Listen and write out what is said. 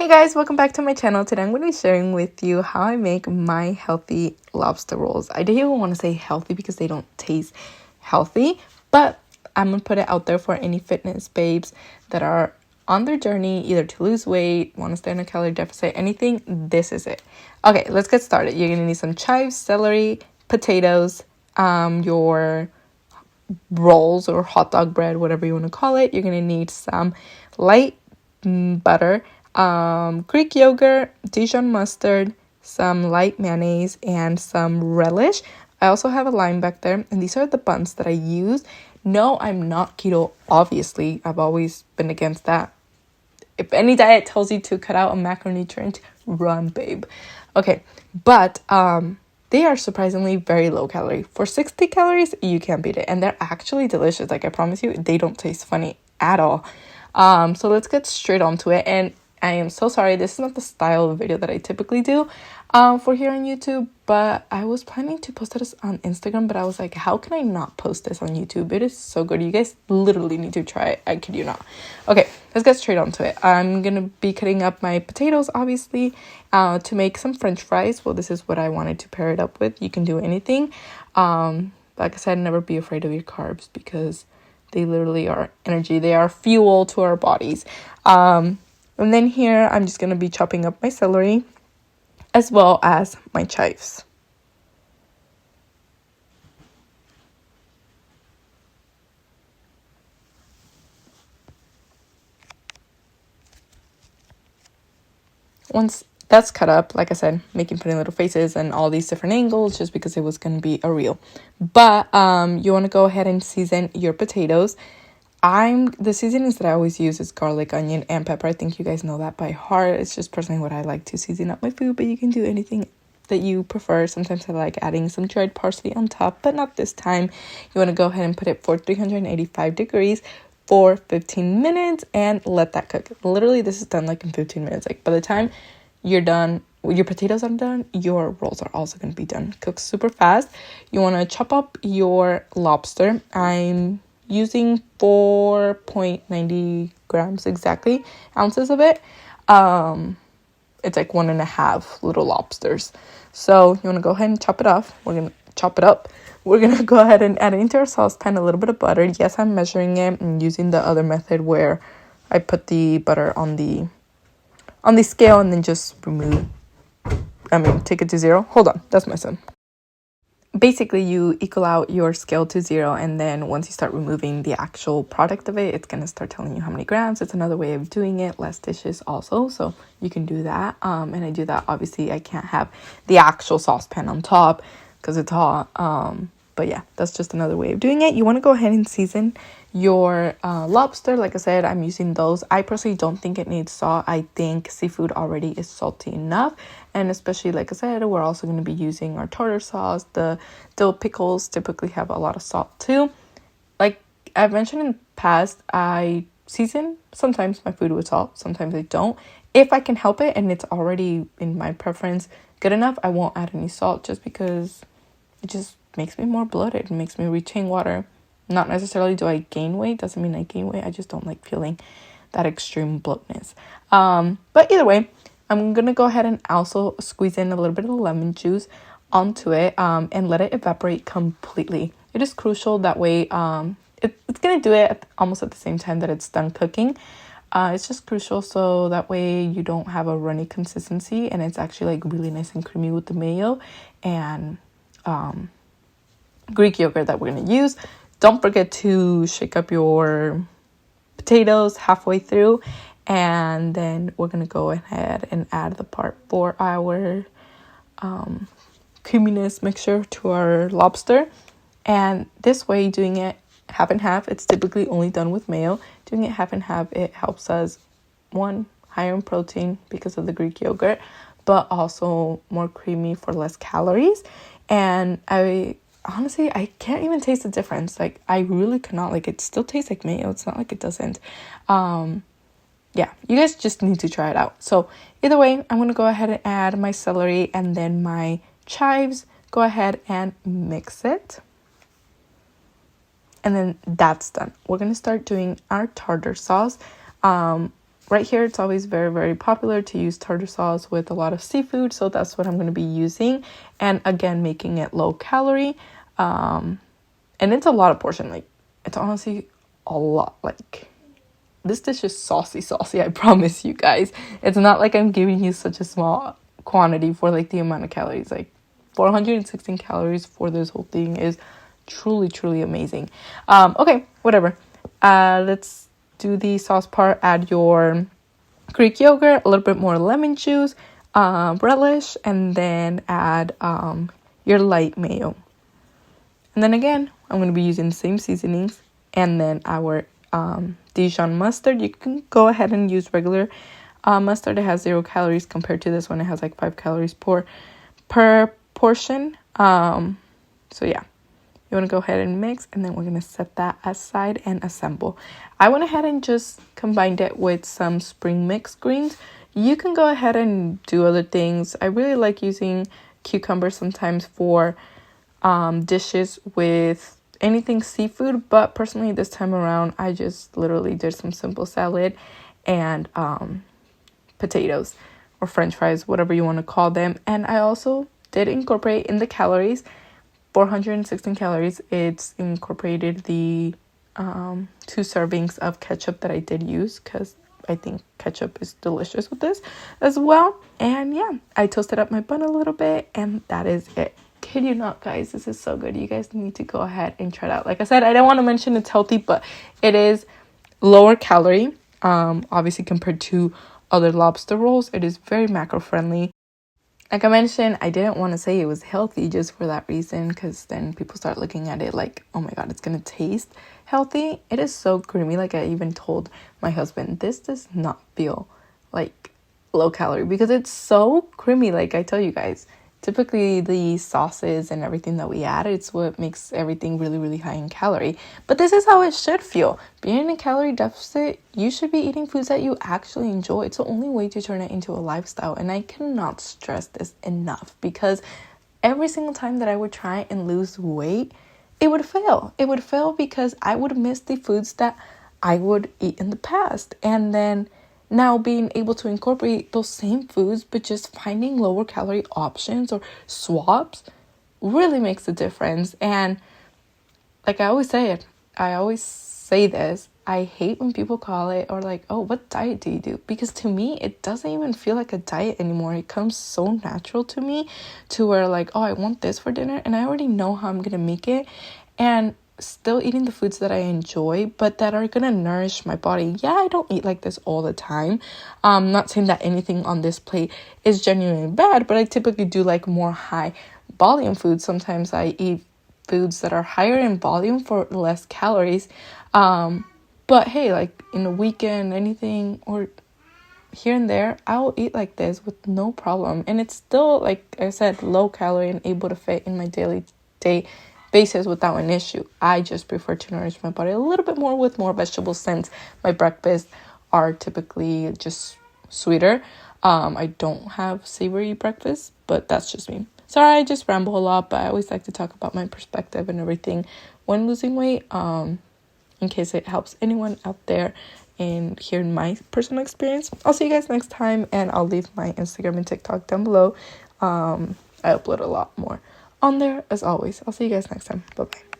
Hey guys, welcome back to my channel. Today I'm going to be sharing with you how I make my healthy lobster rolls. I didn't even want to say healthy because they don't taste healthy, but I'm going to put it out there for any fitness babes that are on their journey either to lose weight, want to stay on a calorie deficit, anything. This is it. Okay, let's get started. You're going to need some chives, celery, potatoes, your rolls or hot dog bread, whatever you want to call it. You're going to need some light butter, Greek yogurt, Dijon mustard, some light mayonnaise, and some relish. I also have a lime back there, and these are the buns that I use. No, I'm not keto, obviously. I've always been against that. If any diet tells you to cut out a macronutrient, run, babe. Okay, but they are surprisingly very low calorie. For 60 calories, you can't beat it, and they're actually delicious. Like, I promise you, they don't taste funny at all. So let's get straight onto it. And I am so sorry, this is not the style of video that I typically do for here on YouTube, but I was planning to post this on Instagram, but I was like, how can I not post this on YouTube? It is so good. You guys literally need to try it. I kid you not. Okay, let's get straight onto it. I'm going to be cutting up my potatoes, obviously, to make some French fries. Well, this is what I wanted to pair it up with. You can do anything. Like I said, never be afraid of your carbs because they literally are energy. They are fuel to our bodies. And then here, I'm just going to be chopping up my celery as well as my chives. Once that's cut up, like I said, putting little faces and all these different angles just because it was going to be a reel. But you want to go ahead and season your potatoes. The seasonings that I always use is garlic, onion, and pepper. I think you guys know that by heart. It's just personally what I like to season up my food, but you can do anything that you prefer. Sometimes I like adding some dried parsley on top, but not this time. You want to go ahead and put it for 385 degrees for 15 minutes and let that cook. Literally, this is done like in 15 minutes. Like, by the time you're done, your potatoes are done, your rolls are also going to be done. Cooks super fast. You want to chop up your lobster. I'm using 4.90 grams exactly, ounces of it. It's like 1.5 little lobsters. So you want to go ahead and chop it off. We're going to chop it up. We're going to go ahead and add into our saucepan a little bit of butter. Yes, I'm measuring it and using the other method where I put the butter on the scale and then just take it to zero. Hold on, that's my son. Basically, you equal out your scale to zero, and then once you start removing the actual product of it, it's going to start telling you how many grams. It's another way of doing it, less dishes also, so you can do that. And I do that. Obviously, I can't have the actual saucepan on top because it's hot. But yeah, that's just another way of doing it. You want to go ahead and season your lobster. Like I said, I'm using those. I personally don't think it needs salt. I think seafood already is salty enough. And especially, like I said, we're also going to be using our tartar sauce. The dill pickles typically have a lot of salt too. Like I've mentioned in the past, I season sometimes my food with salt. Sometimes I don't. If I can help it and it's already in my preference good enough, I won't add any salt just because it just makes me more bloated. It makes me retain water. Not necessarily do I gain weight. Doesn't mean I gain weight. I just don't like feeling that extreme bloatness. But either way, I'm going to go ahead and also squeeze in a little bit of lemon juice onto it and let it evaporate completely. It is crucial that way. It's going to do it almost at the same time that it's done cooking. It's just crucial so that way you don't have a runny consistency and it's actually like really nice and creamy with the mayo and Greek yogurt that we're going to use. Don't forget to shake up your potatoes halfway through, and then we're going to go ahead and add the part for our creaminess mixture to our lobster. And this way, doing it half and half, it's typically only done with mayo. Doing it half and half, it helps us, one, higher in protein because of the Greek yogurt, but also more creamy for less calories. And honestly, I can't even taste the difference. Like, I really cannot. Like, it still tastes like mayo. It's not like it doesn't. Yeah, you guys just need to try it out. So either way, I'm going to go ahead and add my celery and then my chives. Go ahead and mix it. And then that's done. We're going to start doing our tartar sauce. right here, it's always very, very popular to use tartar sauce with a lot of seafood. So that's what I'm going to be using. And again, making it low calorie. And it's a lot of portion. Like, it's honestly a lot. Like, this dish is saucy, I promise you guys. It's not like I'm giving you such a small quantity for like the amount of calories. Like 416 calories for this whole thing is truly, truly amazing. Okay, whatever. Let's do the sauce part. Add your Greek yogurt, a little bit more lemon juice, relish, and then add your light mayo. And then again, I'm going to be using the same seasonings, and then our Dijon mustard. You can go ahead and use regular mustard. It has 0 calories compared to this one. It has like 5 calories per portion. So yeah, you want to go ahead and mix, and then we're going to set that aside and assemble. I went ahead and just combined it with some spring mix greens. You can go ahead and do other things. I really like using cucumbers sometimes for dishes with anything seafood, but personally this time around I just literally did some simple salad and potatoes or french fries, whatever you want to call them. And I also did incorporate in the calories, 416 calories. It's incorporated the 2 servings of ketchup that I did use, because I think ketchup is delicious with this as well. And yeah, I toasted up my bun a little bit, and that is it. Kid you not, guys, this is so good. You guys need to go ahead and try it out. Like I said, I don't want to mention it's healthy, but it is lower calorie, obviously compared to other lobster rolls. It is very macro friendly. Like I mentioned, I didn't want to say it was healthy just for that reason, because then people start looking at it like, oh my god, it's gonna taste healthy. It is so creamy. Like, I even told my husband, this does not feel like low calorie because it's so creamy. Like I tell you guys, typically the sauces and everything that we add, it's what makes everything really, really high in calorie. But this is how it should feel. Being in a calorie deficit, you should be eating foods that you actually enjoy. It's the only way to turn it into a lifestyle. And I cannot stress this enough, because every single time that I would try and lose weight, it would fail. It would fail because I would miss the foods that I would eat in the past. And then now being able to incorporate those same foods, but just finding lower calorie options or swaps really makes a difference. And like I always say this, I hate when people call it, or like, oh, what diet do you do? Because to me, it doesn't even feel like a diet anymore. It comes so natural to me, to where like, oh, I want this for dinner, and I already know how I'm going to make it. And still eating the foods that I enjoy, but that are gonna nourish my body. Yeah, I don't eat like this all the time. Not saying that anything on this plate is genuinely bad, but I typically do like more high volume foods. Sometimes I eat foods that are higher in volume for less calories. But hey, like in a weekend, anything, or here and there, I'll eat like this with no problem. And it's still, like I said, low calorie and able to fit in my daily day basis without an issue. I just prefer to nourish my body a little bit more with more vegetables, since my breakfasts are typically just sweeter. I don't have savory breakfast, but that's just me. Sorry, I just ramble a lot, but I always like to talk about my perspective and everything when losing weight, in case it helps anyone out there in hearing my personal experience. I'll see you guys next time, and I'll leave my Instagram and TikTok down below. I upload a lot more on there as always. I'll see you guys next time. Bye bye.